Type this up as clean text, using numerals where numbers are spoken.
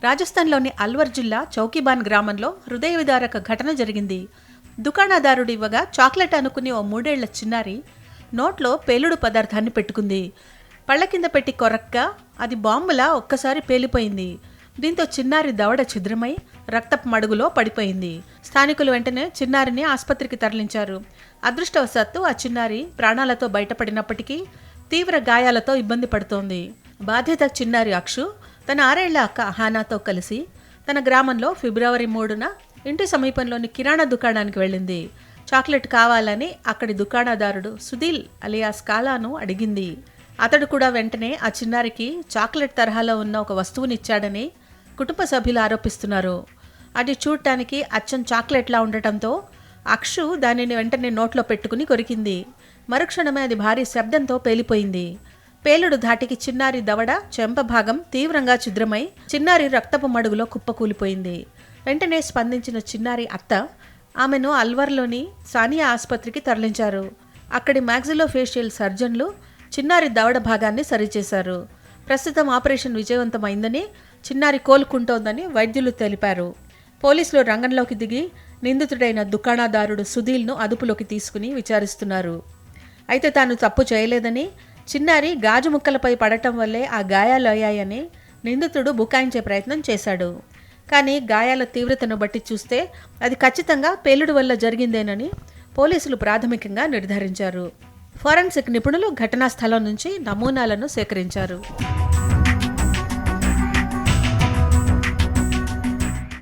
రాజస్థాన్లోని అల్వర్ జిల్లా చౌకీబాన్ గ్రామంలో హృదయ విదారక ఘటన జరిగింది. దుకాణదారుడు ఇవ్వగా చాక్లెట్ అనుకుని ఓ 3 ఏళ్ల చిన్నారి నోట్లో పేలుడు పదార్థాన్ని పెట్టుకుంది. పళ్ల కింద పెట్టి కొరక్గా అది బాంబులా ఒక్కసారి పేలిపోయింది. దీంతో చిన్నారి దవడ ఛిద్రమై రక్తపు మడుగులో పడిపోయింది. స్థానికులు వెంటనే చిన్నారిని ఆసుపత్రికి తరలించారు. అదృష్టవశాత్తు ఆ చిన్నారి ప్రాణాలతో బయటపడినప్పటికీ తీవ్ర గాయాలతో ఇబ్బంది పడుతోంది. బాధిత చిన్నారి అక్షు తన 6 ఏళ్ల అక్క అహానాతో కలిసి తన గ్రామంలో ఫిబ్రవరి 3న ఇంటి సమీపంలోని కిరాణా దుకాణానికి వెళ్ళింది. చాక్లెట్ కావాలని అక్కడి దుకాణదారుడు సుధీల్ అలియాస్ కాలాను అడిగింది. అతడు కూడా వెంటనే ఆ చిన్నారికి చాక్లెట్ తరహాలో ఉన్న ఒక వస్తువునిచ్చాడని కుటుంబ సభ్యులు ఆరోపిస్తున్నారు. అది చూడటానికి అచ్చం చాక్లెట్లా ఉండటంతో అక్షు దానిని వెంటనే నోట్లో పెట్టుకుని కొరికింది. మరుక్షణమే అది భారీ శబ్దంతో పేలిపోయింది. పేలుడు ధాటికి చిన్నారి దవడ చెంప భాగం తీవ్రంగా ఛిద్రమై చిన్నారి రక్తపు మడుగులో కుప్పకూలిపోయింది. వెంటనే స్పందించిన చిన్నారి అత్త ఆమెను అల్వర్లోని సానియా ఆసుపత్రికి తరలించారు. అక్కడి మ్యాక్సిలోఫేషియల్ సర్జన్లు చిన్నారి దవడ భాగాన్ని సరిచేశారు. ప్రస్తుతం ఆపరేషన్ విజయవంతమైందని, చిన్నారి కోలుకుంటోందని వైద్యులు తెలిపారు. పోలీసులు రంగంలోకి దిగి నిందితుడైన దుకాణదారుడు సుధీల్ను అదుపులోకి తీసుకుని విచారిస్తున్నారు. అయితే తాను తప్పు చేయలేదని, చిన్నారి గాజు ముక్కలపై పడటం వల్లే ఆ గాయాలు అయ్యాయని నిందితుడు బుకాయించే ప్రయత్నం చేశాడు. కానీ గాయాల తీవ్రతను బట్టి చూస్తే అది ఖచ్చితంగా పేలుడు వల్ల జరిగిందేనని పోలీసులు ప్రాథమికంగా నిర్ధారించారు. ఫోరెన్సిక్ నిపుణులు ఘటనా స్థలం నుంచి నమూనాలను సేకరించారు.